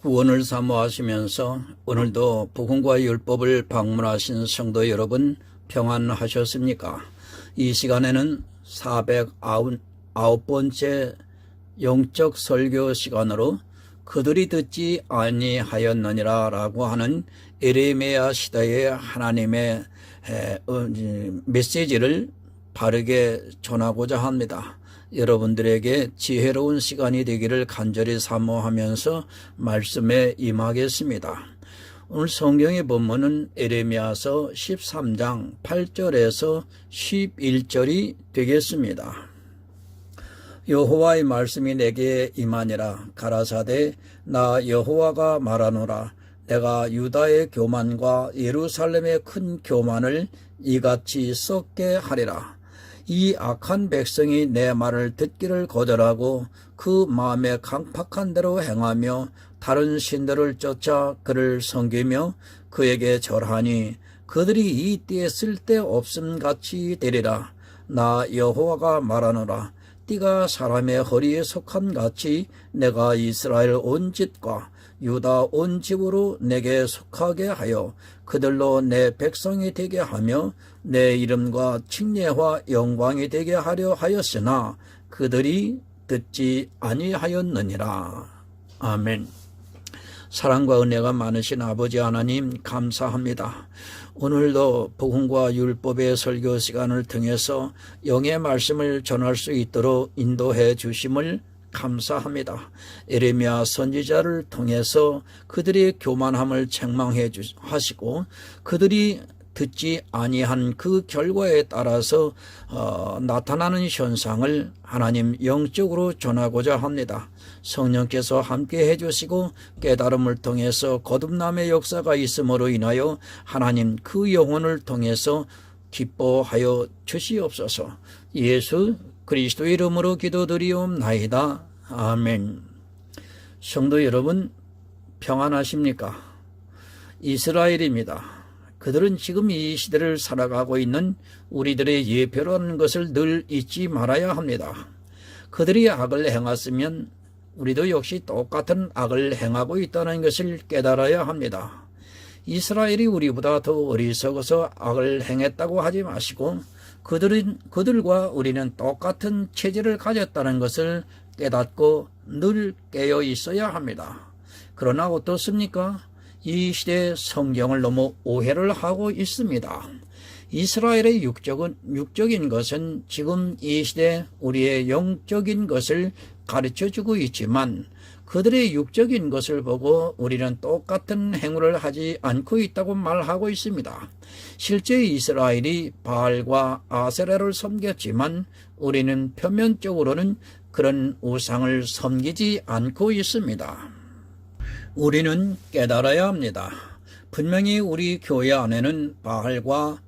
구원을 사모하시면서 오늘도 복음과 율법을 방문하신 성도 여러분 평안하셨습니까? 이 시간에는 499번째 영적 설교 시간으로 그들이 듣지 아니하였느니라 라고 하는 에레미야 시대의 하나님의 메시지를 바르게 전하고자 합니다. 여러분들에게 지혜로운 시간이 되기를 간절히 사모하면서 말씀에 임하겠습니다. 오늘 성경의 본문은 에레미야서 13장 8절에서 11절이 되겠습니다. 여호와의 말씀이 내게 임하니라. 가라사대 나 여호와가 말하노라. 내가 유다의 교만과 예루살렘의 큰 교만을 이같이 썩게 하리라. 이 악한 백성이 내 말을 듣기를 거절하고 그 마음에 강팍한 대로 행하며 다른 신들을 쫓아 그를 섬기며 그에게 절하니 그들이 이 띠에 쓸데없음 같이 되리라. 나 여호와가 말하노라. 띠가 사람의 허리에 속한 같이 내가 이스라엘 온 집과 유다 온 집으로 내게 속하게 하여 그들로 내 백성이 되게 하며 내 이름과 칭례와 영광이 되게 하려 하였으나 그들이 듣지 아니하였느니라. 아멘. 사랑과 은혜가 많으신 아버지 하나님 감사합니다. 오늘도 복음과 율법의 설교 시간을 통해서 영의 말씀을 전할 수 있도록 인도해 주심을 감사합니다. 에레미야 선지자를 통해서 그들의 교만함을 책망해 하시고 그들이 듣지 아니한 그 결과에 따라서 나타나는 현상을 하나님 영적으로 전하고자 합니다. 성령께서 함께 해주시고 깨달음을 통해서 거듭남의 역사가 있음으로 인하여 하나님 그 영혼을 통해서 기뻐하여 주시옵소서. 예수 그리스도의 이름으로 기도드리옵나이다. 아멘. 성도 여러분 평안하십니까? 이스라엘입니다. 그들은 지금 이 시대를 살아가고 있는 우리들의 예표라는 것을 늘 잊지 말아야 합니다. 그들이 악을 행했으면 우리도 역시 똑같은 악을 행하고 있다는 것을 깨달아야 합니다. 이스라엘이 우리보다 더 어리석어서 악을 행했다고 하지 마시고 그들과 우리는 똑같은 체질을 가졌다는 것을 깨닫고 늘 깨어 있어야 합니다. 그러나 어떻습니까? 이 시대의 성경을 너무 오해를 하고 있습니다. 이스라엘의 육적인 것은 지금 이 시대 우리의 영적인 것을 가르쳐주고 있지만 그들의 육적인 것을 보고 우리는 똑같은 행위를 하지 않고 있다고 말하고 있습니다. 실제 이스라엘이 바알과 아세라를 섬겼지만 우리는 표면적으로는 그런 우상을 섬기지 않고 있습니다. 우리는 깨달아야 합니다. 분명히 우리 교회 안에는 바알과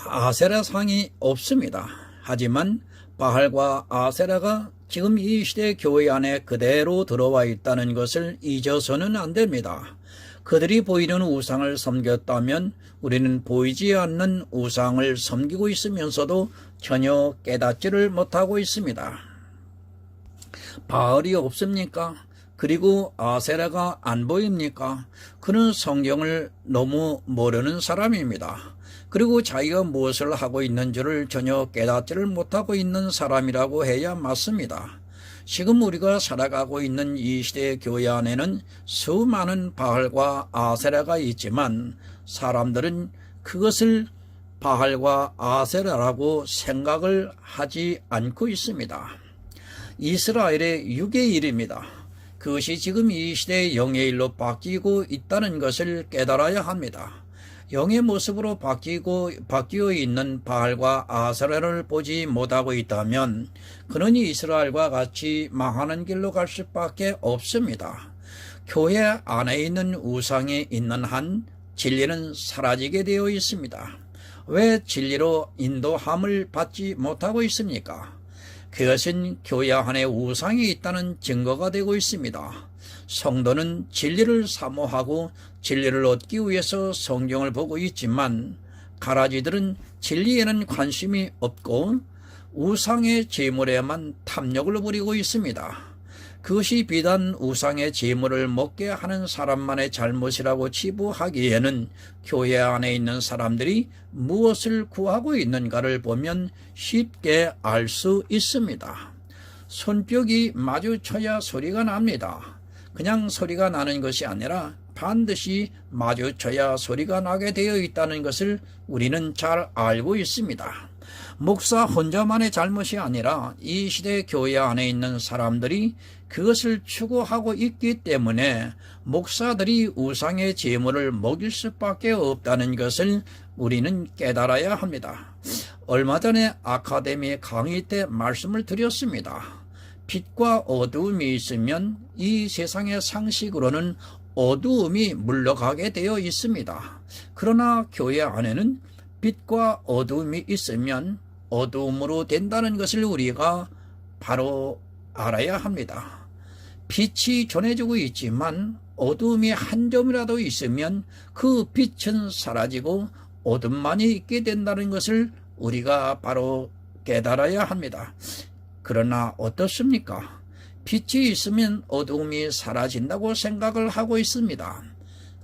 아세라 상이 없습니다. 하지만 바알과 아세라가 지금 이 시대 교회 안에 그대로 들어와 있다는 것을 잊어서는 안 됩니다. 그들이 보이는 우상을 섬겼다면 우리는 보이지 않는 우상을 섬기고 있으면서도 전혀 깨닫지를 못하고 있습니다. 바알이 없습니까? 그리고 아세라가 안 보입니까? 그는 성경을 너무 모르는 사람입니다. 그리고 자기가 무엇을 하고 있는지를 전혀 깨닫지를 못하고 있는 사람이라고 해야 맞습니다. 지금 우리가 살아가고 있는 이 시대의 교회 안에는 수많은 바알과 아세라가 있지만 사람들은 그것을 바알과 아세라라고 생각을 하지 않고 있습니다. 이스라엘의 육의 일입니다. 그것이 지금 이 시대의 영의 일로 바뀌고 있다는 것을 깨달아야 합니다. 영의 모습으로 바뀌어 있는 바알과 아세라를 보지 못하고 있다면 그는 이스라엘과 같이 망하는 길로 갈 수밖에 없습니다. 교회 안에 있는 우상이 있는 한 진리는 사라지게 되어 있습니다. 왜 진리로 인도함을 받지 못하고 있습니까? 그것은 교회 안에 우상이 있다는 증거가 되고 있습니다. 성도는 진리를 사모하고 진리를 얻기 위해서 성경을 보고 있지만 가라지들은 진리에는 관심이 없고 우상의 제물에만 탐욕을 부리고 있습니다. 그것이 비단 우상의 제물을 먹게 하는 사람만의 잘못이라고 치부하기에는 교회 안에 있는 사람들이 무엇을 구하고 있는가를 보면 쉽게 알 수 있습니다. 손뼉이 마주쳐야 소리가 납니다. 그냥 소리가 나는 것이 아니라 반드시 마주쳐야 소리가 나게 되어 있다는 것을 우리는 잘 알고 있습니다. 목사 혼자만의 잘못이 아니라 이 시대 교회 안에 있는 사람들이 그것을 추구하고 있기 때문에 목사들이 우상의 제물을 먹일 수밖에 없다는 것을 우리는 깨달아야 합니다. 얼마 전에 아카데미 강의 때 말씀을 드렸습니다. 빛과 어두움이 있으면 이 세상의 상식으로는 어두움이 물러가게 되어 있습니다. 그러나 교회 안에는 빛과 어두움이 있으면 어두움으로 된다는 것을 우리가 바로 알아야 합니다. 빛이 전해지고 있지만 어두움이 한 점이라도 있으면 그 빛은 사라지고 어둠만이 있게 된다는 것을 우리가 바로 깨달아야 합니다. 그러나 어떻습니까? 빛이 있으면 어두움이 사라진다고 생각을 하고 있습니다.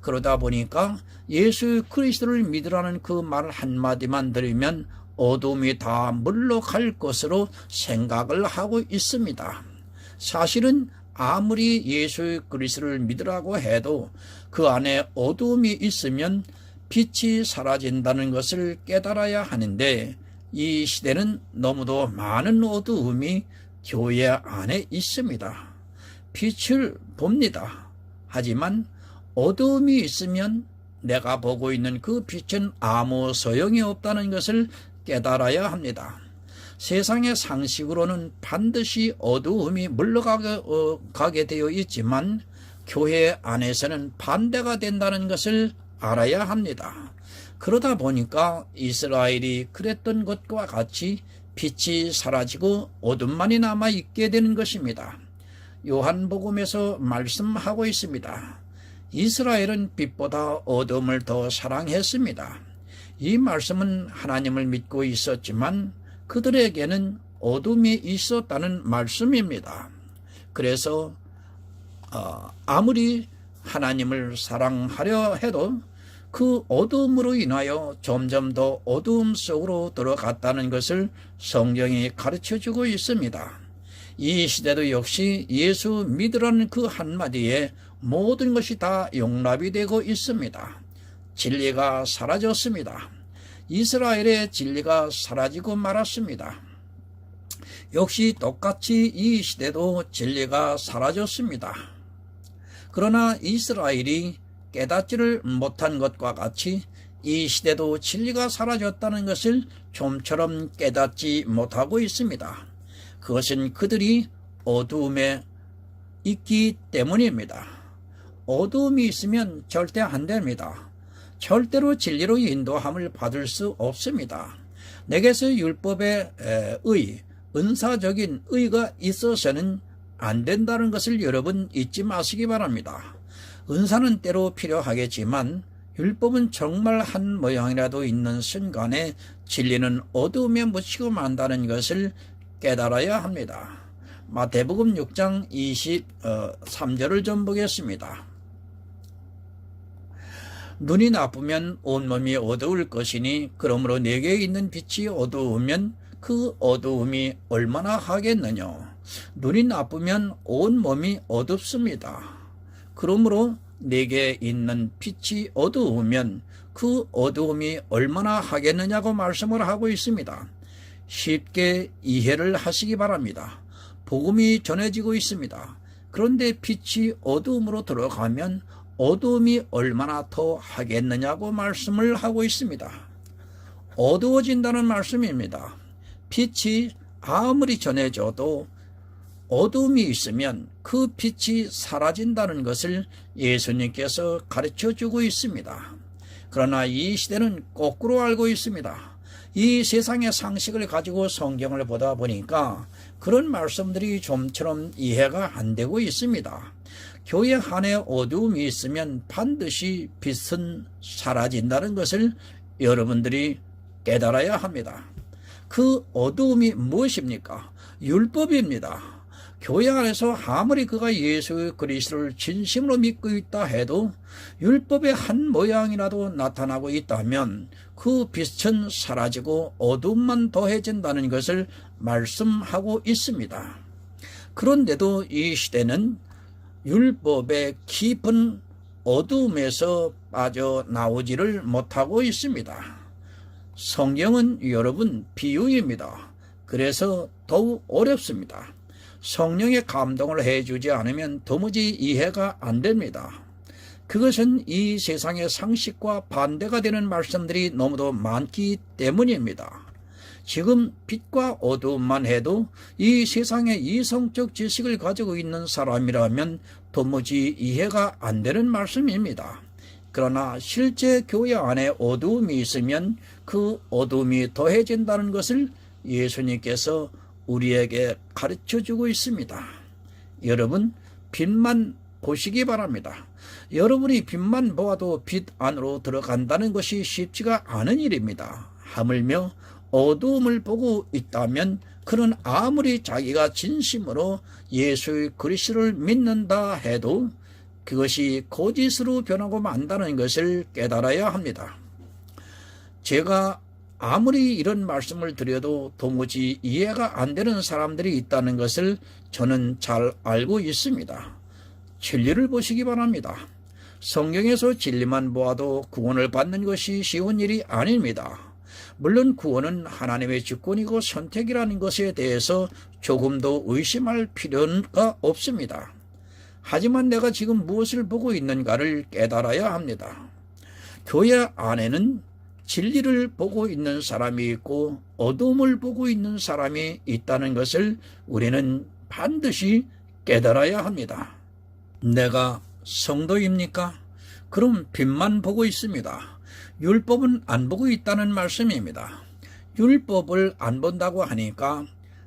그러다 보니까 예수 그리스도를 믿으라는 그 말 한마디만 들으면 어두움이 다 물러갈 것으로 생각을 하고 있습니다. 사실은 아무리 예수 그리스도를 믿으라고 해도 그 안에 어두움이 있으면 빛이 사라진다는 것을 깨달아야 하는데 이 시대는 너무도 많은 어두움이 교회 안에 있습니다. 빛을 봅니다. 하지만 어두움이 있으면 내가 보고 있는 그 빛은 아무 소용이 없다는 것을 깨달아야 합니다. 세상의 상식으로는 반드시 어두움이 물러가게 되어 있지만 교회 안에서는 반대가 된다는 것을 알아야 합니다. 그러다 보니까 이스라엘이 그랬던 것과 같이 빛이 사라지고 어둠만이 남아있게 되는 것입니다. 요한복음에서 말씀하고 있습니다. 이스라엘은 빛보다 어둠을 더 사랑했습니다. 이 말씀은 하나님을 믿고 있었지만 그들에게는 어둠이 있었다는 말씀입니다. 그래서 아무리 하나님을 사랑하려 해도 그 어두움으로 인하여 점점 더 어두움 속으로 들어갔다는 것을 성경이 가르쳐주고 있습니다. 이 시대도 역시 예수 믿으라는 그 한마디에 모든 것이 다 용납이 되고 있습니다. 진리가 사라졌습니다. 이스라엘의 진리가 사라지고 말았습니다. 역시 똑같이 이 시대도 진리가 사라졌습니다. 그러나 이스라엘이 깨닫지를 못한 것과 같이 이 시대도 진리가 사라졌다는 것을 좀처럼 깨닫지 못하고 있습니다. 그것은 그들이 어두움에 있기 때문입니다. 어두움이 있으면 절대 안 됩니다. 절대로 진리로 인도함을 받을 수 없습니다. 내게서 율법의 은사적인 의가 있어서는 안 된다는 것을 여러분 잊지 마시기 바랍니다. 은사는 때로 필요하겠지만 율법은 정말 한 모양이라도 있는 순간에 진리는 어두움에 묻히고 만다는 것을 깨달아야 합니다. 마태복음 6장 23절을 좀 보겠습니다. 눈이 나쁘면 온몸이 어두울 것이니 그러므로 내게 있는 빛이 어두우면 그 어두움이 얼마나 하겠느냐. 눈이 나쁘면 온몸이 어둡습니다. 그러므로 내게 있는 빛이 어두우면 그 어두움이 얼마나 하겠느냐고 말씀을 하고 있습니다. 쉽게 이해를 하시기 바랍니다. 복음이 전해지고 있습니다. 그런데 빛이 어두움으로 들어가면 어두움이 얼마나 더 하겠느냐고 말씀을 하고 있습니다. 어두워진다는 말씀입니다. 빛이 아무리 전해져도 어두움이 있으면 그 빛이 사라진다는 것을 예수님께서 가르쳐주고 있습니다. 그러나 이 시대는 거꾸로 알고 있습니다. 이 세상의 상식을 가지고 성경을 보다 보니까 그런 말씀들이 좀처럼 이해가 안 되고 있습니다. 교회 안에 어두움이 있으면 반드시 빛은 사라진다는 것을 여러분들이 깨달아야 합니다. 그 어두움이 무엇입니까? 율법입니다. 교회 안에서 아무리 그가 예수 그리스도를 진심으로 믿고 있다 해도 율법의 한 모양이라도 나타나고 있다면 그 빛은 사라지고 어둠만 더해진다는 것을 말씀하고 있습니다. 그런데도 이 시대는 율법의 깊은 어둠에서 빠져나오지를 못하고 있습니다. 성경은 여러분 비유입니다. 그래서 더욱 어렵습니다. 성령의 감동을 해주지 않으면 도무지 이해가 안 됩니다. 그것은 이 세상의 상식과 반대가 되는 말씀들이 너무도 많기 때문입니다. 지금 빛과 어두움만 해도 이 세상의 이성적 지식을 가지고 있는 사람이라면 도무지 이해가 안 되는 말씀입니다. 그러나 실제 교회 안에 어두움이 있으면 그 어두움이 더해진다는 것을 예수님께서 우리에게 가르쳐주고 있습니다. 여러분, 빛만 보시기 바랍니다. 여러분이 빛만 보아도 빛 안으로 들어간다는 것이 쉽지가 않은 일입니다. 하물며 어두움을 보고 있다면 그는 아무리 자기가 진심으로 예수 그리스도를 믿는다 해도 그것이 거짓으로 변하고 만다는 것을 깨달아야 합니다. 제가 아무리 이런 말씀을 드려도 도무지 이해가 안 되는 사람들이 있다는 것을 저는 잘 알고 있습니다. 진리를 보시기 바랍니다. 성경에서 진리만 보아도 구원을 받는 것이 쉬운 일이 아닙니다. 물론 구원은 하나님의 주권이고 선택이라는 것에 대해서 조금도 의심할 필요가 없습니다. 하지만 내가 지금 무엇을 보고 있는가를 깨달아야 합니다. 교회 안에는 진리를 보고 있는 사람이 있고 어둠을 보고 있는 사람이 있다는 것을 우리는 반드시 깨달아야 합니다. 내가 성도입니까? 그럼 빛만 보고 있습니다. 율법은 안 보고 있다는 말씀입니다. 율법을 안 본다고 하니까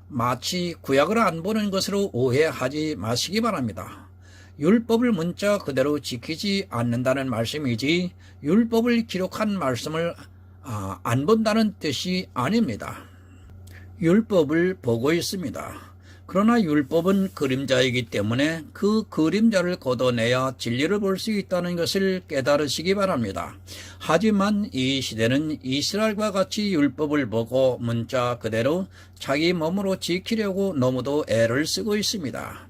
마치 구약을 안 보는 것으로 오해하지 마시기 바랍니다. 율법을 문자 그대로 지키지 않는다는 말씀이지 율법을 기록한 말씀을 안 본다는 뜻이 아닙니다. 율법을 보고 있습니다. 그러나 율법은 그림자이기 때문에 그 그림자를 걷어내야 진리를 볼 수 있다는 것을 깨달으시기 바랍니다. 하지만 이 시대는 이스라엘과 같이 율법을 보고 문자 그대로 자기 몸으로 지키려고 너무도 애를 쓰고 있습니다.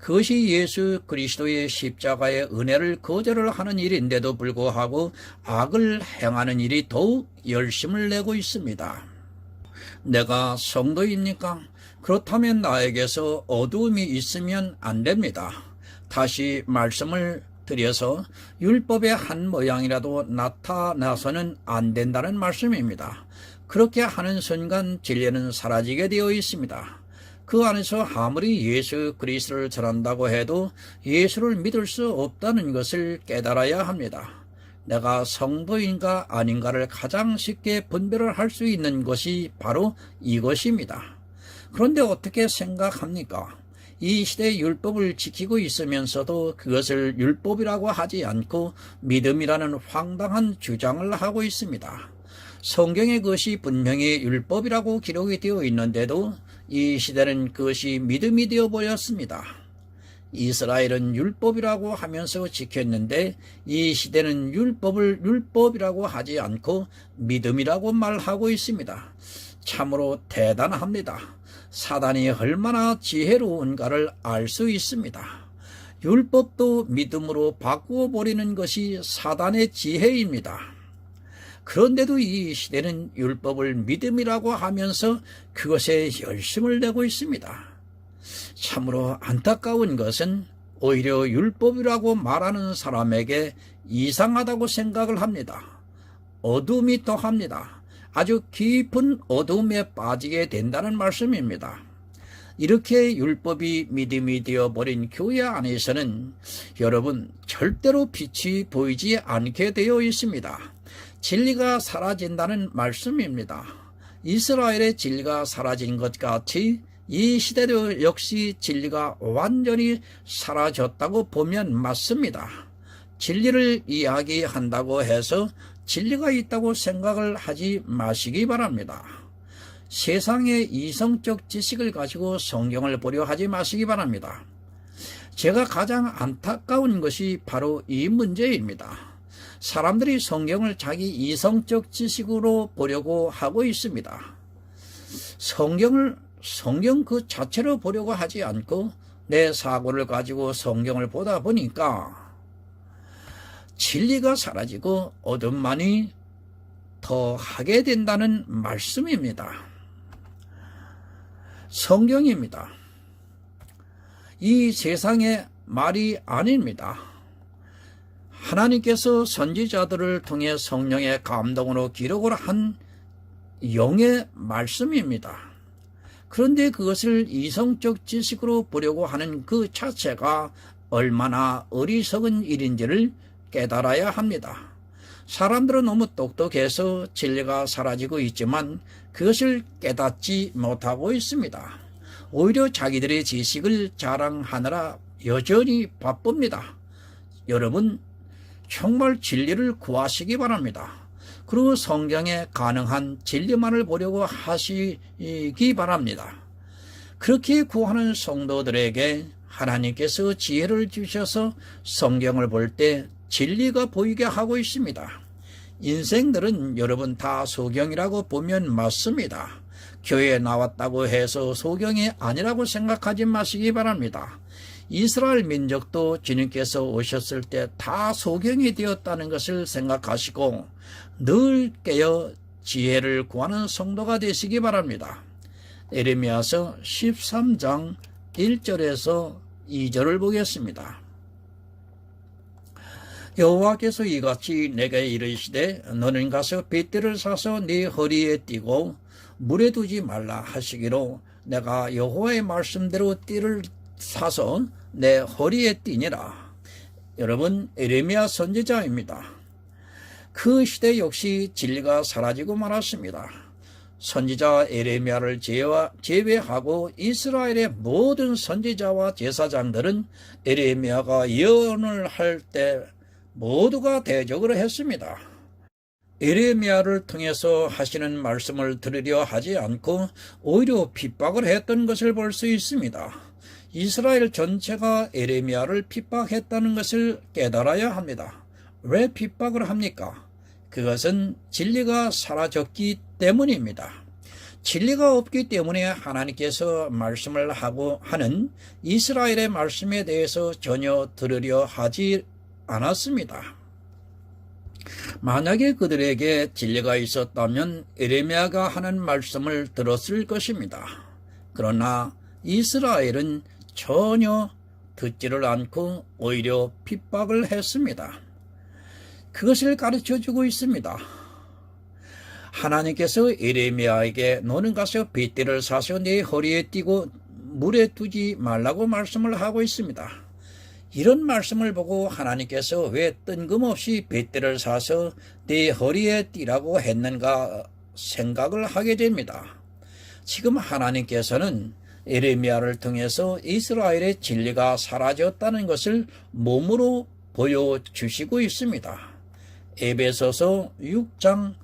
그것이 예수 그리스도의 십자가의 은혜를 거절을 하는 일인데도 불구하고 악을 행하는 일이 더욱 열심을 내고 있습니다. 내가 성도입니까? 그렇다면 나에게서 어두움이 있으면 안 됩니다. 다시 말씀을 드려서 율법의 한 모양이라도 나타나서는 안 된다는 말씀입니다. 그렇게 하는 순간 진리는 사라지게 되어 있습니다. 그 안에서 아무리 예수 그리스도를 전한다고 해도 예수를 믿을 수 없다는 것을 깨달아야 합니다. 내가 성도인가 아닌가를 가장 쉽게 분별을 할 수 있는 것이 바로 이것입니다. 그런데 어떻게 생각합니까? 이 시대의 율법을 지키고 있으면서도 그것을 율법이라고 하지 않고 믿음이라는 황당한 주장을 하고 있습니다. 성경에 그것이 분명히 율법이라고 기록이 되어 있는데도 이 시대는 그것이 믿음이 되어버렸습니다. 이스라엘은 율법이라고 하면서 지켰는데 이 시대는 율법을 율법이라고 하지 않고 믿음이라고 말하고 있습니다. 참으로 대단합니다. 사단이 얼마나 지혜로운가를 알 수 있습니다. 율법도 믿음으로 바꾸어 버리는 것이 사단의 지혜입니다. 그런데도 이 시대는 율법을 믿음이라고 하면서 그것에 열심을 내고 있습니다. 참으로 안타까운 것은 오히려 율법이라고 말하는 사람에게 이상하다고 생각을 합니다. 어둠이 더합니다. 아주 깊은 어둠에 빠지게 된다는 말씀입니다. 이렇게 율법이 믿음이 되어버린 교회 안에서는 여러분 절대로 빛이 보이지 않게 되어 있습니다. 진리가 사라진다는 말씀입니다. 이스라엘의 진리가 사라진 것 같이 이 시대도 역시 진리가 완전히 사라졌다고 보면 맞습니다. 진리를 이야기한다고 해서 진리가 있다고 생각을 하지 마시기 바랍니다. 세상의 이성적 지식을 가지고 성경을 보려 하지 마시기 바랍니다. 제가 가장 안타까운 것이 바로 이 문제입니다. 사람들이 성경을 자기 이성적 지식으로 보려고 하고 있습니다. 성경 그 자체로 보려고 하지 않고 내 사고를 가지고 성경을 보다 보니까 진리가 사라지고 어둠만이 더 하게 된다는 말씀입니다. 성경입니다. 이 세상의 말이 아닙니다. 하나님께서 선지자들을 통해 성령의 감동으로 기록을 한 영의 말씀입니다. 그런데 그것을 이성적 지식으로 보려고 하는 그 자체가 얼마나 어리석은 일인지를 깨달아야 합니다. 사람들은 너무 똑똑해서 진리가 사라지고 있지만 그것을 깨닫지 못하고 있습니다. 오히려 자기들의 지식을 자랑하느라 여전히 바쁩니다. 여러분, 정말 진리를 구하시기 바랍니다. 그리고 성경에 가능한 진리만을 보려고 하시기 바랍니다. 그렇게 구하는 성도들에게 하나님께서 지혜를 주셔서 성경을 볼 때 진리가 보이게 하고 있습니다. 인생들은 여러분 다 소경이라고 보면 맞습니다. 교회에 나왔다고 해서 소경이 아니라고 생각하지 마시기 바랍니다. 이스라엘 민족도 주님께서 오셨을 때 다 소경이 되었다는 것을 생각하시고 늘 깨어 지혜를 구하는 성도가 되시기 바랍니다. 예레미야서 13장 1절에서 2절을 보겠습니다. 여호와께서 이같이 내게 이르시되 너는 가서 빗대를 사서 네 허리에 띠고 물에 두지 말라 하시기로 내가 여호와의 말씀대로 띠를 사서 내 허리에 띠니라. 여러분, 예레미야 선지자입니다. 그 시대 역시 진리가 사라지고 말았습니다. 선지자 예레미야를 제외하고 이스라엘의 모든 선지자와 제사장들은 예레미야가 예언을 할 때 모두가 대적을 했습니다. 예레미야를 통해서 하시는 말씀을 들으려 하지 않고 오히려 핍박을 했던 것을 볼 수 있습니다. 이스라엘 전체가 예레미야를 핍박했다는 것을 깨달아야 합니다. 왜 핍박을 합니까? 그것은 진리가 사라졌기 때문입니다. 진리가 없기 때문에 하나님께서 말씀을 하고 하는 이스라엘의 말씀에 대해서 전혀 들으려 하지 않았습니다. 만약에 그들에게 진리가 있었다면 예레미야가 하는 말씀을 들었을 것입니다. 그러나 이스라엘은 전혀 듣지를 않고 오히려 핍박을 했습니다. 그것을 가르쳐주고 있습니다. 하나님께서 예레미야에게 너는 가서 빗대를 사서 네 허리에 띠고 물에 두지 말라고 말씀을 하고 있습니다. 이런 말씀을 보고 하나님께서 왜 뜬금없이 빗대를 사서 네 허리에 띠라고 했는가 생각을 하게 됩니다. 지금 하나님께서는 예레미야를 통해서 이스라엘의 진리가 사라졌다는 것을 몸으로 보여주시고 있습니다. 에베소서 6장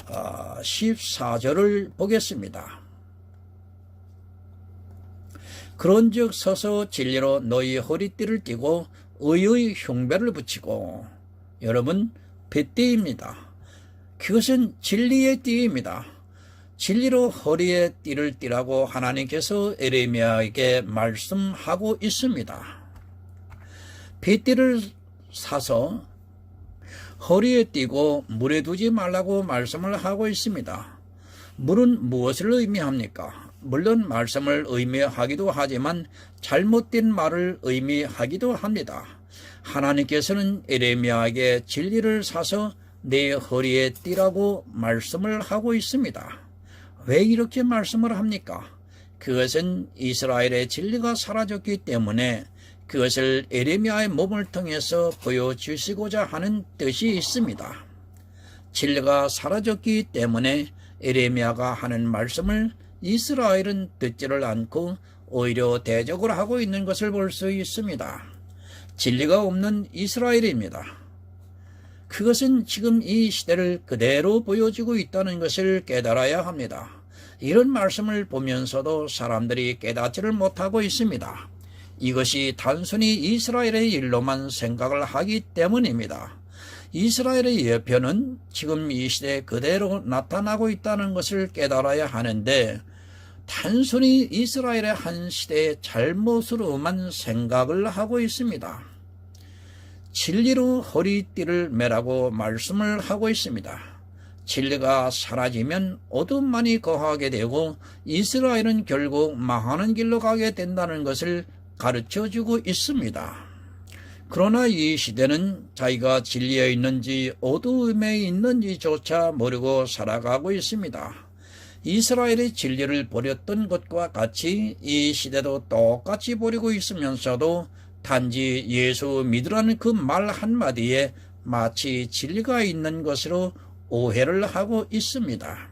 14절을 보겠습니다. 그런즉 서서 진리로 너희 허리띠를 띠고 의의 흉배를 붙이고. 여러분, 핏띠입니다. 그것은 진리의 띠입니다. 진리로 허리에 띠를 띠라고 하나님께서 예레미야에게 말씀하고 있습니다. 핏띠를 사서 허리에 띠고 물에 두지 말라고 말씀을 하고 있습니다. 물은 무엇을 의미합니까? 물론 말씀을 의미하기도 하지만 잘못된 말을 의미하기도 합니다. 하나님께서는 예레미야에게 진리를 사서 내 허리에 띠라고 말씀을 하고 있습니다. 왜 이렇게 말씀을 합니까? 그것은 이스라엘의 진리가 사라졌기 때문에 그것을 예레미야의 몸을 통해서 보여주시고자 하는 뜻이 있습니다. 진리가 사라졌기 때문에 예레미야가 하는 말씀을 이스라엘은 듣지를 않고 오히려 대적을 하고 있는 것을 볼 수 있습니다. 진리가 없는 이스라엘입니다. 그것은 지금 이 시대를 그대로 보여주고 있다는 것을 깨달아야 합니다. 이런 말씀을 보면서도 사람들이 깨닫지를 못하고 있습니다. 이것이 단순히 이스라엘의 일로만 생각을 하기 때문입니다. 이스라엘의 예표는 지금 이 시대에 그대로 나타나고 있다는 것을 깨달아야 하는데 단순히 이스라엘의 한 시대의 잘못으로만 생각을 하고 있습니다. 진리로 허리띠를 매라고 말씀을 하고 있습니다. 진리가 사라지면 어둠만이 거하게 되고 이스라엘은 결국 망하는 길로 가게 된다는 것을 가르쳐주고 있습니다. 그러나 이 시대는 자기가 진리에 있는지 어두움에 있는지조차 모르고 살아가고 있습니다. 이스라엘의 진리를 버렸던 것과 같이 이 시대도 똑같이 버리고 있으면서도 단지 예수 믿으라는 그 말 한마디에 마치 진리가 있는 것으로 오해를 하고 있습니다.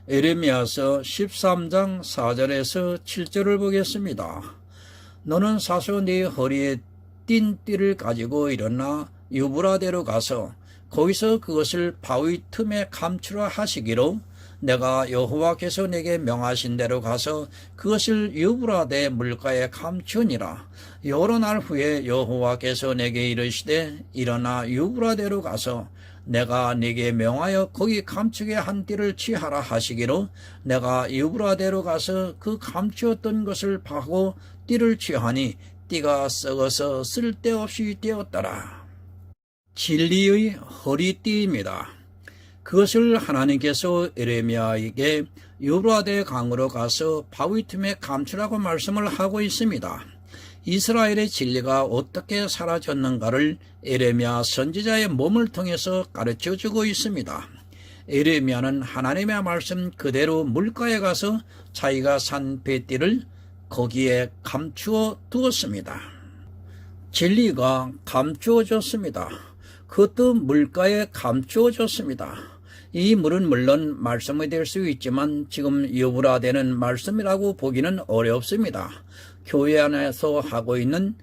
에레미야서 13장 4절에서 7절을 보겠습니다. 너는 사소 네 허리에 띤 띠를 가지고 일어나 유브라데로 가서 거기서 그것을 바위 틈에 감추라 하시기로 내가 여호와께서 내게 명하신 대로 가서 그것을 유브라데 물가에 감추니라. 여러 날 후에 여호와께서 내게 이르시되 일어나 유브라데로 가서 내가 네게 명하여 거기 감추게 한 띠를 취하라 하시기로 내가 유브라데로 가서 그 감추었던 것을 파고 띠를 취하니 띠가 썩어서 쓸데없이 되었더라. 진리의 허리띠입니다. 그것을 하나님께서 에레미야에게 유브라데 강으로 가서 바위 틈에 감추라고 말씀을 하고 있습니다. 이스라엘의 진리가 어떻게 사라졌는가를 에레미야 선지자의 몸을 통해서 가르쳐주고 있습니다. 에레미야는 하나님의 말씀 그대로 물가에 가서 자기가 산 뱃띠를 거기에 감추어 두었습니다. 진리가 감추어졌습니다. 그것도 물가에 감추어졌습니다. 이 물은 물론 말씀이 될 수 있지만 지금 유브라데는 말씀이라고 보기는 어렵습니다. 교회 안에서 하고 있는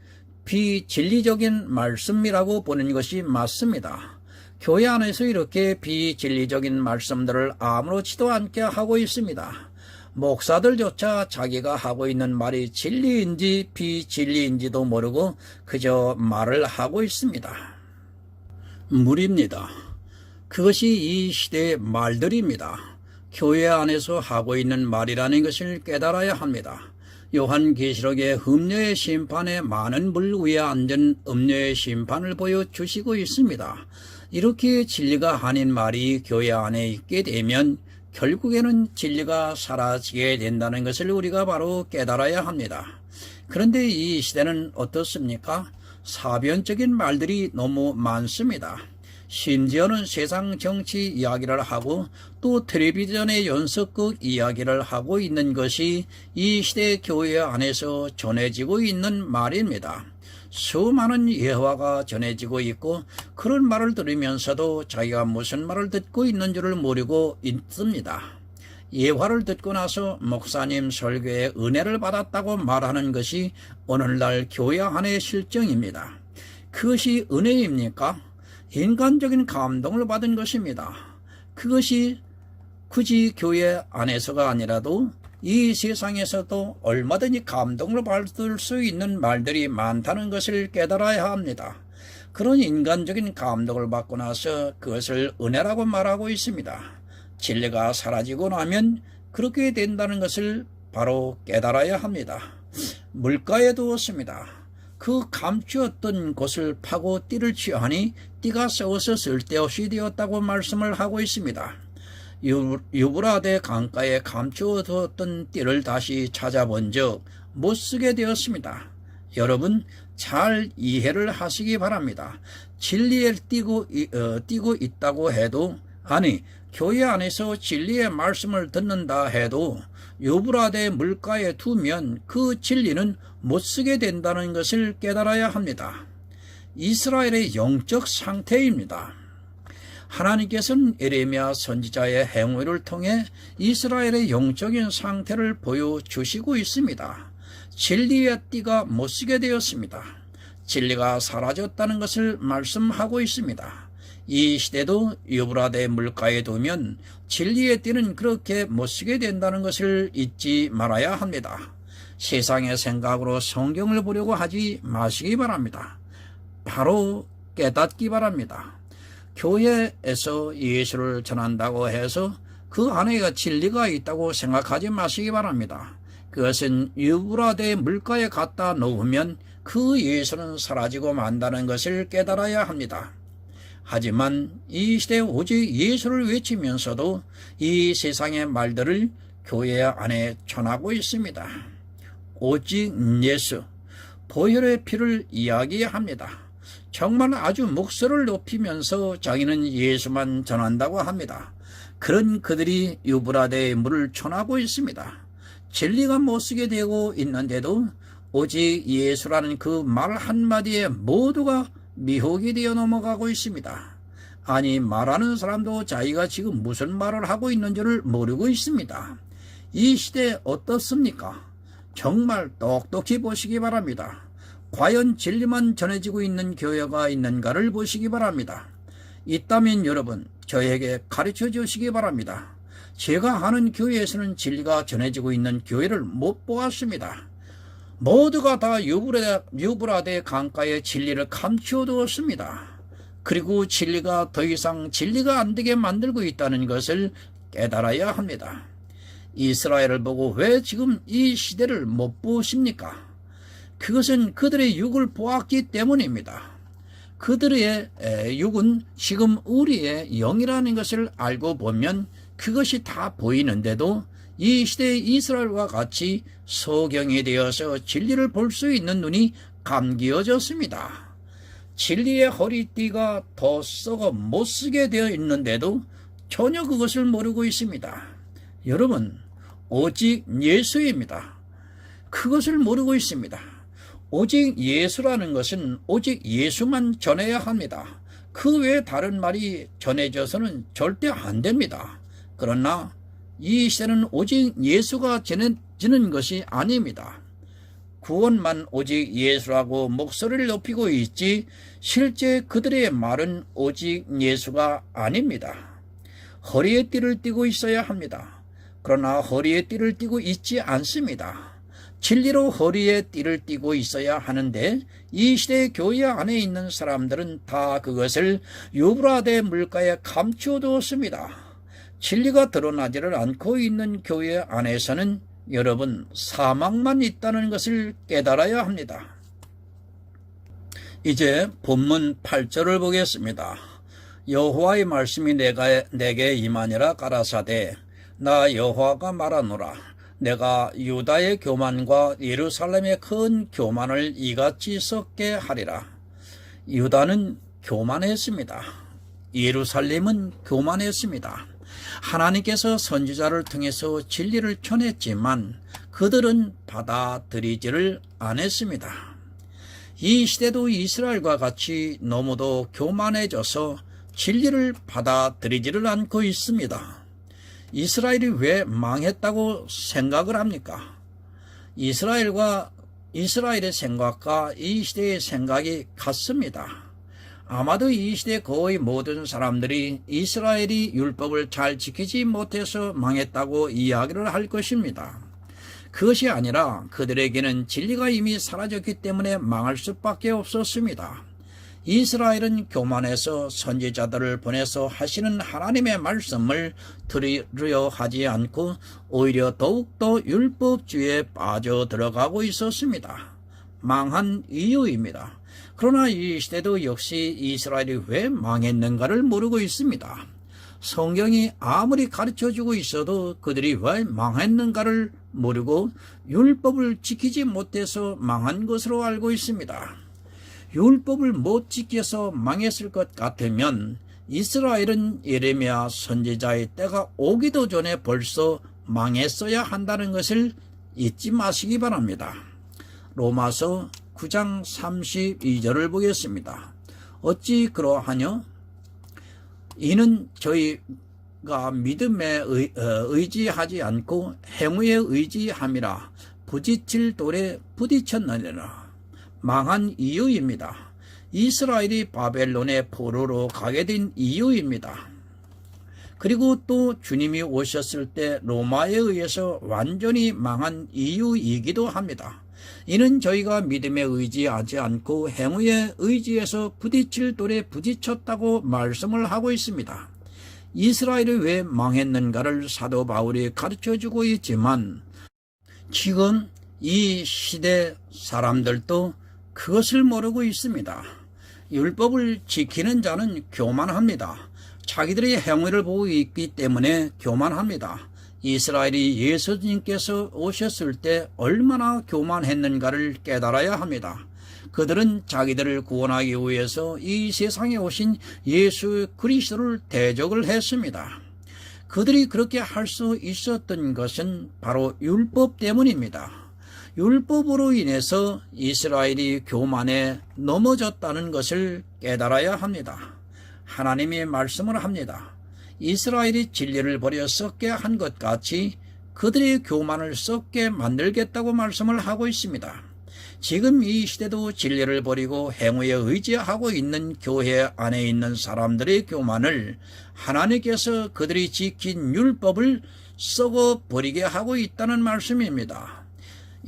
비진리적인 말씀이라고 보는 것이 맞습니다. 교회 안에서 이렇게 비진리적인 말씀들을 아무렇지도 않게 하고 있습니다. 목사들조차 자기가 하고 있는 말이 진리인지 비진리인지도 모르고 그저 말을 하고 있습니다. 무리입니다. 그것이 이 시대의 말들입니다. 교회 안에서 하고 있는 말이라는 것을 깨달아야 합니다. 요한계시록의 음녀의 심판에 많은 물 위에 앉은 음녀의 심판을 보여주시고 있습니다. 이렇게 진리가 아닌 말이 교회 안에 있게 되면 결국에는 진리가 사라지게 된다는 것을 우리가 바로 깨달아야 합니다. 그런데 이 시대는 어떻습니까? 사변적인 말들이 너무 많습니다. 심지어는 세상 정치 이야기를 하고 또 텔레비전의 연속극 이야기를 하고 있는 것이 이 시대 교회 안에서 전해지고 있는 말입니다. 수많은 예화가 전해지고 있고 그런 말을 들으면서도 자기가 무슨 말을 듣고 있는 줄을 모르고 있습니다. 예화를 듣고 나서 목사님 설교에 은혜를 받았다고 말하는 것이 오늘날 교회 안의 실정입니다. 그것이 은혜입니까? 인간적인 감동을 받은 것입니다. 그것이 굳이 교회 안에서가 아니라도 이 세상에서도 얼마든지 감동을 받을 수 있는 말들이 많다는 것을 깨달아야 합니다. 그런 인간적인 감동을 받고 나서 그것을 은혜라고 말하고 있습니다. 진리가 사라지고 나면 그렇게 된다는 것을 바로 깨달아야 합니다. 물가에 두었습니다. 그 감추었던 곳을 파고 띠를 취하니 띠가 썩어서 쓸데없이 되었다고 말씀을 하고 있습니다. 유브라데 강가에 감추어 두었던 띠를 다시 찾아본 적 못 쓰게 되었습니다. 여러분 잘 이해를 하시기 바랍니다. 진리에 띄고 있다고 해도 아니 교회 안에서 진리의 말씀을 듣는다 해도 유브라데 물가에 두면 그 진리는 못 쓰게 된다는 것을 깨달아야 합니다. 이스라엘의 영적 상태입니다. 하나님께서는 에레미야 선지자의 행위를 통해 이스라엘의 영적인 상태를 보여주시고 있습니다. 진리의 띠가 못 쓰게 되었습니다. 진리가 사라졌다는 것을 말씀하고 있습니다. 이 시대도 유브라데 물가에 두면 진리의 띠는 그렇게 못쓰게 된다는 것을 잊지 말아야 합니다. 세상의 생각으로 성경을 보려고 하지 마시기 바랍니다. 바로 깨닫기 바랍니다. 교회에서 예수를 전한다고 해서 그 안에 진리가 있다고 생각하지 마시기 바랍니다. 그것은 유브라데 물가에 갖다 놓으면 그 예수는 사라지고 만다는 것을 깨달아야 합니다. 하지만 이 시대에 오직 예수를 외치면서도 이 세상의 말들을 교회 안에 전하고 있습니다. 오직 예수, 보혈의 피를 이야기합니다. 정말 아주 목소리를 높이면서 자기는 예수만 전한다고 합니다. 그런 그들이 유브라데의 물을 전하고 있습니다. 진리가 못쓰게 되고 있는데도 오직 예수라는 그 말 한마디에 모두가 미혹이 되어 넘어가고 있습니다. 아니, 말하는 사람도 자기가 지금 무슨 말을 하고 있는지를 모르고 있습니다. 이 시대 어떻습니까? 정말 똑똑히 보시기 바랍니다. 과연 진리만 전해지고 있는 교회가 있는가를 보시기 바랍니다. 있다면 여러분, 저에게 가르쳐 주시기 바랍니다. 제가 아는 교회에서는 진리가 전해지고 있는 교회를 못 보았습니다. 모두가 다 유브라데 강가의 진리를 감추어두었습니다. 그리고 진리가 더 이상 진리가 안 되게 만들고 있다는 것을 깨달아야 합니다. 이스라엘을 보고 왜 지금 이 시대를 못 보십니까? 그것은 그들의 육을 보았기 때문입니다. 그들의 육은 지금 우리의 영이라는 것을 알고 보면 그것이 다 보이는데도 이 시대의 이스라엘과 같이 소경이 되어서 진리를 볼 수 있는 눈이 감기어졌습니다. 진리의 허리띠가 더 썩어 못쓰게 되어 있는데도 전혀 그것을 모르고 있습니다. 여러분, 오직 예수입니다. 그것을 모르고 있습니다. 오직 예수라는 것은 오직 예수만 전해야 합니다. 그 외에 다른 말이 전해져서는 절대 안 됩니다. 그러나 이 시대는 오직 예수가 전해지는 것이 아닙니다. 구원만 오직 예수라고 목소리를 높이고 있지 실제 그들의 말은 오직 예수가 아닙니다. 허리에 띠를 띠고 있어야 합니다. 그러나 허리에 띠를 띠고 있지 않습니다. 진리로 허리에 띠를 띠고 있어야 하는데 이 시대의 교회 안에 있는 사람들은 다 그것을 유브라데 물가에 감추어 두었습니다. 진리가 드러나지를 않고 있는 교회 안에서는 여러분, 사망만 있다는 것을 깨달아야 합니다. 이제 본문 8절을 보겠습니다. 여호와의 말씀이 내게 임하니라 가라사대 나 여호와가 말하노라 내가 유다의 교만과 예루살렘의 큰 교만을 이같이 섞게 하리라. 유다는 교만했습니다. 예루살렘은 교만했습니다. 하나님께서 선지자를 통해서 진리를 전했지만 그들은 받아들이지를 않았습니다. 이 시대도 이스라엘과 같이 너무도 교만해져서 진리를 받아들이지를 않고 있습니다. 이스라엘이 왜 망했다고 생각을 합니까? 이스라엘의 생각과 이 시대의 생각이 같습니다. 아마도 이 시대 거의 모든 사람들이 이스라엘이 율법을 잘 지키지 못해서 망했다고 이야기를 할 것입니다. 그것이 아니라 그들에게는 진리가 이미 사라졌기 때문에 망할 수밖에 없었습니다. 이스라엘은 교만해서 선지자들을 보내서 하시는 하나님의 말씀을 들으려 하지 않고 오히려 더욱더 율법주의에 빠져들어가고 있었습니다. 망한 이유입니다. 그러나 이 시대도 역시 이스라엘이 왜 망했는가를 모르고 있습니다. 성경이 아무리 가르쳐주고 있어도 그들이 왜 망했는가를 모르고 율법을 지키지 못해서 망한 것으로 알고 있습니다. 율법을 못 지켜서 망했을 것 같으면 이스라엘은 예레미야 선지자의 때가 오기도 전에 벌써 망했어야 한다는 것을 잊지 마시기 바랍니다. 로마서 9장 32절을 보겠습니다. 어찌 그러하뇨? 이는 저희가 믿음에 의지하지 않고 행위에 의지함이라 부딪힐 돌에 부딪혔느니라. 망한 이유입니다. 이스라엘이 바벨론의 포로로 가게 된 이유입니다. 그리고 또 주님이 오셨을 때 로마에 의해서 완전히 망한 이유이기도 합니다. 이는 저희가 믿음에 의지하지 않고 행위에 의지해서 부딪힐 돌에 부딪혔다고 말씀을 하고 있습니다. 이스라엘이 왜 망했는가를 사도 바울이 가르쳐주고 있지만 지금 이 시대 사람들도 그것을 모르고 있습니다. 율법을 지키는 자는 교만합니다. 자기들의 행위를 보고 있기 때문에 교만합니다. 이스라엘이 예수님께서 오셨을 때 얼마나 교만했는가를 깨달아야 합니다. 그들은 자기들을 구원하기 위해서 이 세상에 오신 예수 그리스도를 대적을 했습니다. 그들이 그렇게 할 수 있었던 것은 바로 율법 때문입니다. 율법으로 인해서 이스라엘이 교만에 넘어졌다는 것을 깨달아야 합니다. 하나님이 말씀을 합니다. 이스라엘이 진리를 버려 썩게 한 것 같이 그들의 교만을 썩게 만들겠다고 말씀을 하고 있습니다. 지금 이 시대도 진리를 버리고 행위에 의지하고 있는 교회 안에 있는 사람들의 교만을 하나님께서 그들이 지킨 율법을 썩어 버리게 하고 있다는 말씀입니다.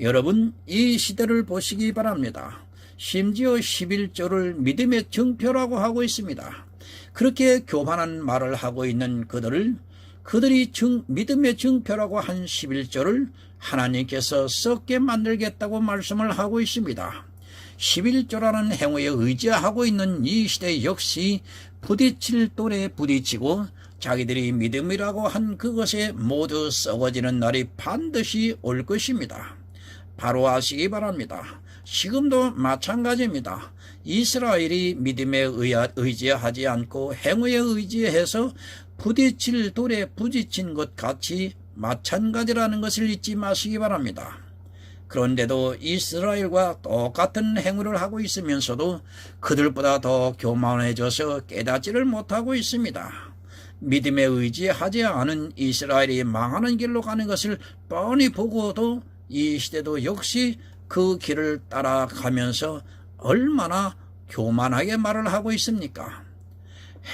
여러분, 이 시대를 보시기 바랍니다. 심지어 11조를 믿음의 증표라고 하고 있습니다. 그렇게 교만한 말을 하고 있는 그들이 믿음의 증표라고 한 11조를 하나님께서 썩게 만들겠다고 말씀을 하고 있습니다. 11조라는 행위에 의지하고 있는 이 시대 역시 부딪힐 돌에 부딪히고 자기들이 믿음이라고 한 그것에 모두 썩어지는 날이 반드시 올 것입니다. 바로 아시기 바랍니다. 지금도 마찬가지입니다. 이스라엘이 믿음에 의지하지 않고 행위에 의지해서 부딪힐 돌에 부딪힌 것 같이 마찬가지라는 것을 잊지 마시기 바랍니다. 그런데도 이스라엘과 똑같은 행위를 하고 있으면서도 그들보다 더 교만해져서 깨닫지를 못하고 있습니다. 믿음에 의지하지 않은 이스라엘이 망하는 길로 가는 것을 뻔히 보고도 이 시대도 역시 그 길을 따라가면서 얼마나 교만하게 말을 하고 있습니까?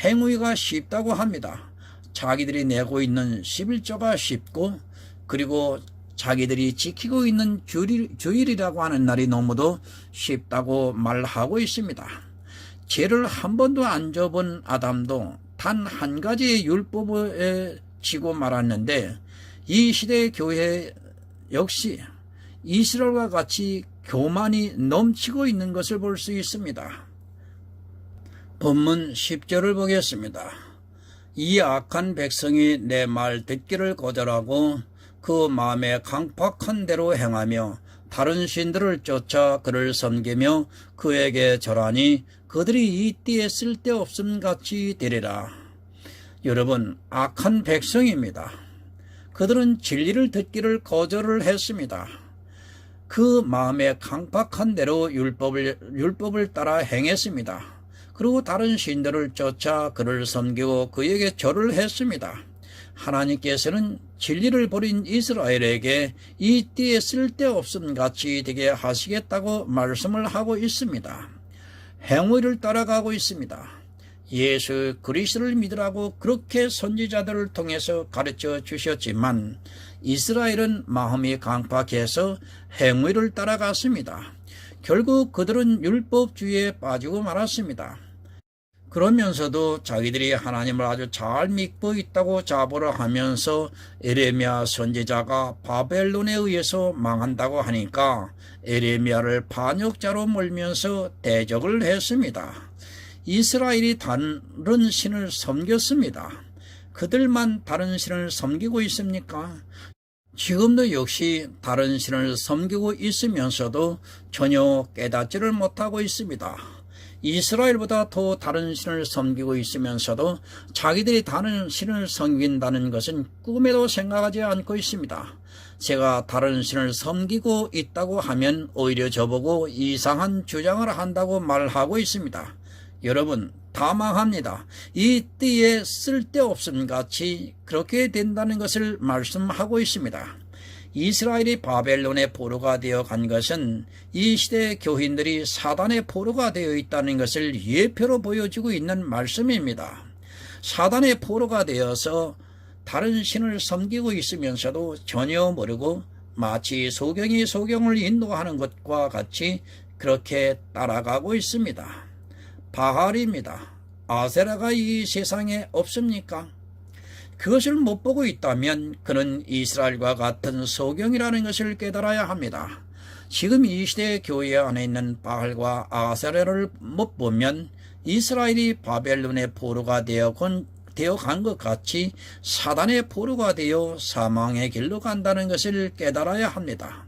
행위가 쉽다고 합니다. 자기들이 내고 있는 11조가 쉽고 그리고 자기들이 지키고 있는 주일이라고 하는 날이 너무도 쉽다고 말하고 있습니다. 죄를 한 번도 안 져본 아담도 단 한 가지의 율법에 지고 말았는데 이 시대의 교회 역시 이스라엘과 같이 교만이 넘치고 있는 것을 볼 수 있습니다. 본문 10절을 보겠습니다. 이 악한 백성이 내 말 듣기를 거절하고 그 마음에 강팍한 대로 행하며 다른 신들을 쫓아 그를 섬기며 그에게 절하니 그들이 이 띠에 쓸데없음 같이 되리라. 여러분, 악한 백성입니다. 그들은 진리를 듣기를 거절을 했습니다. 그 마음에 강팍한 대로 율법을 따라 행했습니다. 그리고 다른 신들을 쫓아 그를 섬기고 그에게 절을 했습니다. 하나님께서는 진리를 버린 이스라엘에게 이 띠에 쓸데없음 같이 되게 하시겠다고 말씀을 하고 있습니다. 행위를 따라가고 있습니다. 예수 그리스도를 믿으라고 그렇게 선지자들을 통해서 가르쳐 주셨지만 이스라엘은 마음이 강팍해서 행위를 따라갔습니다. 결국 그들은 율법주의에 빠지고 말았습니다. 그러면서도 자기들이 하나님을 아주 잘 믿고 있다고 자부를 하면서 에레미야 선지자가 바벨론에 의해서 망한다고 하니까 에레미야를 반역자로 몰면서 대적을 했습니다. 이스라엘이 다른 신을 섬겼습니다. 그들만 다른 신을 섬기고 있습니까? 지금도 역시 다른 신을 섬기고 있으면서도 전혀 깨닫지를 못하고 있습니다. 이스라엘보다 더 다른 신을 섬기고 있으면서도 자기들이 다른 신을 섬긴다는 것은 꿈에도 생각하지 않고 있습니다. 제가 다른 신을 섬기고 있다고 하면 오히려 저보고 이상한 주장을 한다고 말하고 있습니다. 여러분, 다 망합니다. 이 띠에 쓸데없음 같이 그렇게 된다는 것을 말씀하고 있습니다. 이스라엘이 바벨론의 포로가 되어 간 것은 이 시대 교인들이 사단의 포로가 되어 있다는 것을 예표로 보여주고 있는 말씀입니다. 사단의 포로가 되어서 다른 신을 섬기고 있으면서도 전혀 모르고 마치 소경이 소경을 인도하는 것과 같이 그렇게 따라가고 있습니다. 바알입니다. 아세라가 이 세상에 없습니까? 그것을 못 보고 있다면 그는 이스라엘과 같은 소경이라는 것을 깨달아야 합니다. 지금 이 시대 교회 안에 있는 바알과 아세라를 못 보면 이스라엘이 바벨론의 포로가 되어 간 것 같이 사단의 포로가 되어 사망의 길로 간다는 것을 깨달아야 합니다.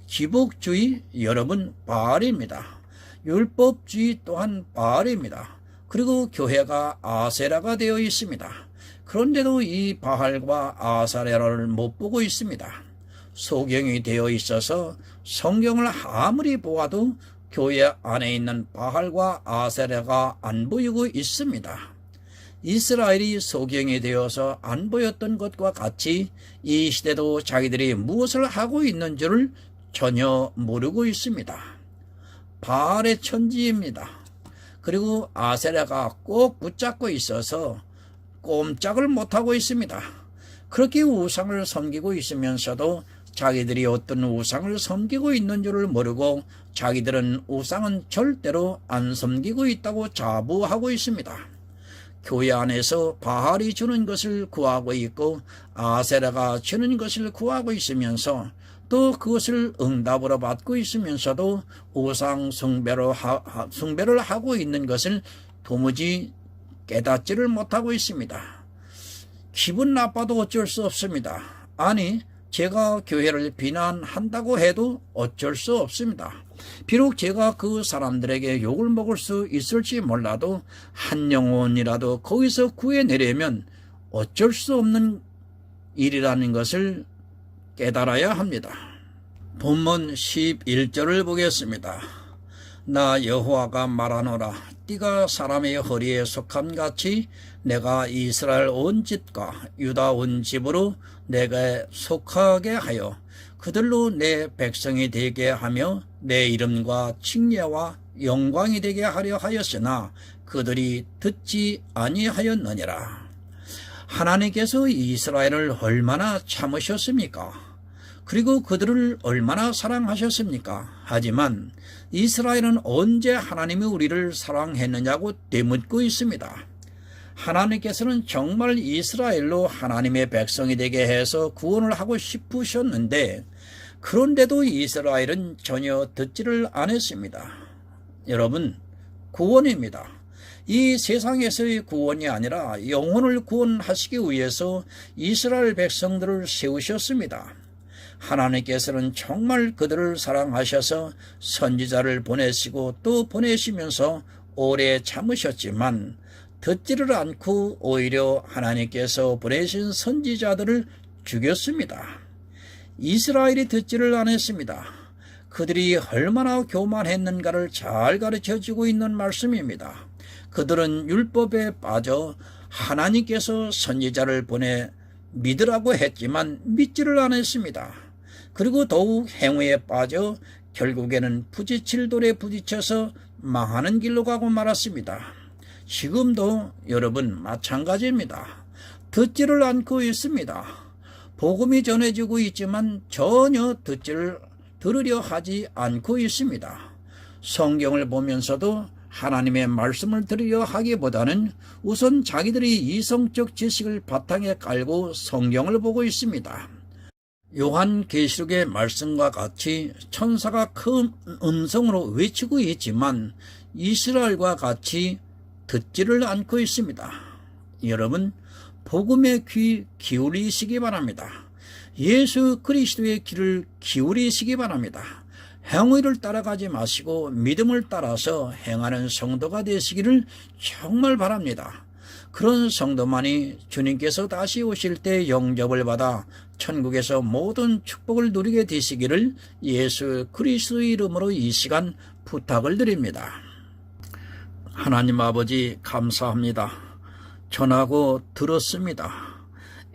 기복주의 여러분 바알입니다. 율법주의 또한 바알입니다. 그리고 교회가 아세라가 되어 있습니다. 그런데도 이 바알과 아세라를 못 보고 있습니다. 소경이 되어 있어서 성경을 아무리 보아도 교회 안에 있는 바알과 아세라가 안 보이고 있습니다. 이스라엘이 소경이 되어서 안 보였던 것과 같이 이 시대도 자기들이 무엇을 하고 있는 줄을 전혀 모르고 있습니다. 바알의 천지입니다. 그리고 아세라가 꼭 붙잡고 있어서 꼼짝을 못하고 있습니다. 그렇게 우상을 섬기고 있으면서도 자기들이 어떤 우상을 섬기고 있는 줄을 모르고 자기들은 우상은 절대로 안 섬기고 있다고 자부하고 있습니다. 교회 안에서 바알이 주는 것을 구하고 있고 아세라가 주는 것을 구하고 있으면서 또 그것을 응답으로 받고 있으면서도 우상 숭배를 하고 있는 것을 도무지 깨닫지를 못하고 있습니다. 기분 나빠도 어쩔 수 없습니다. 아니, 제가 교회를 비난한다고 해도 어쩔 수 없습니다. 비록 제가 그 사람들에게 욕을 먹을 수 있을지 몰라도 한 영혼이라도 거기서 구해내려면 어쩔 수 없는 일이라는 것을 깨달아야 합니다. 본문 11절을 보겠습니다. 나 여호와가 말하노라. 띠가 사람의 허리에 속함같이 내가 이스라엘 온 집과 유다 온 집으로 내게 속하게 하여 그들로 내 백성이 되게 하며 내 이름과 칭례와 영광이 되게 하려 하였으나 그들이 듣지 아니하였느니라. 하나님께서 이스라엘을 얼마나 참으셨습니까? 그리고 그들을 얼마나 사랑하셨습니까? 하지만 이스라엘은 언제 하나님이 우리를 사랑했느냐고 되묻고 있습니다. 하나님께서는 정말 이스라엘로 하나님의 백성이 되게 해서 구원을 하고 싶으셨는데 그런데도 이스라엘은 전혀 듣지를 않았습니다. 여러분, 구원입니다. 이 세상에서의 구원이 아니라 영혼을 구원하시기 위해서 이스라엘 백성들을 세우셨습니다. 하나님께서는 정말 그들을 사랑하셔서 선지자를 보내시고 또 보내시면서 오래 참으셨지만 듣지를 않고 오히려 하나님께서 보내신 선지자들을 죽였습니다. 이스라엘이 듣지를 않았습니다. 그들이 얼마나 교만했는가를 잘 가르쳐주고 있는 말씀입니다. 그들은 율법에 빠져 하나님께서 선지자를 보내 믿으라고 했지만 믿지를 않았습니다. 그리고 더욱 행위에 빠져 결국에는 부딪힐 돌에 부딪혀서 망하는 길로 가고 말았습니다. 지금도 여러분 마찬가지입니다. 듣지를 않고 있습니다. 복음이 전해지고 있지만 전혀 들으려 하지 않고 있습니다. 성경을 보면서도 하나님의 말씀을 들으려 하기보다는 우선 자기들이 이성적 지식을 바탕에 깔고 성경을 보고 있습니다. 요한계시록의 말씀과 같이 천사가 큰 음성으로 외치고 있지만 이스라엘과 같이 듣지를 않고 있습니다. 여러분, 복음의 귀 기울이시기 바랍니다. 예수 그리스도의 귀를 기울이시기 바랍니다. 행위를 따라가지 마시고 믿음을 따라서 행하는 성도가 되시기를 정말 바랍니다. 그런 성도만이 주님께서 다시 오실 때 영접을 받아 천국에서 모든 축복을 누리게 되시기를 예수 그리스도의 이름으로 이 시간 부탁을 드립니다. 하나님 아버지 감사합니다. 전하고 들었습니다.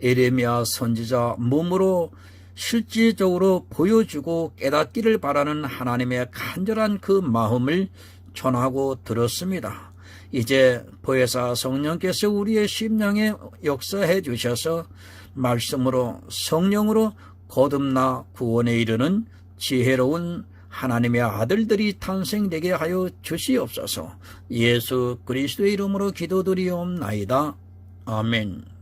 에레미야 선지자 몸으로 실질적으로 보여주고 깨닫기를 바라는 하나님의 간절한 그 마음을 전하고 들었습니다. 이제 보혜사 성령께서 우리의 심령에 역사해 주셔서 말씀으로 성령으로 거듭나 구원에 이르는 지혜로운 하나님의 아들들이 탄생되게 하여 주시옵소서. 예수 그리스도의 이름으로 기도드리옵나이다. 아멘.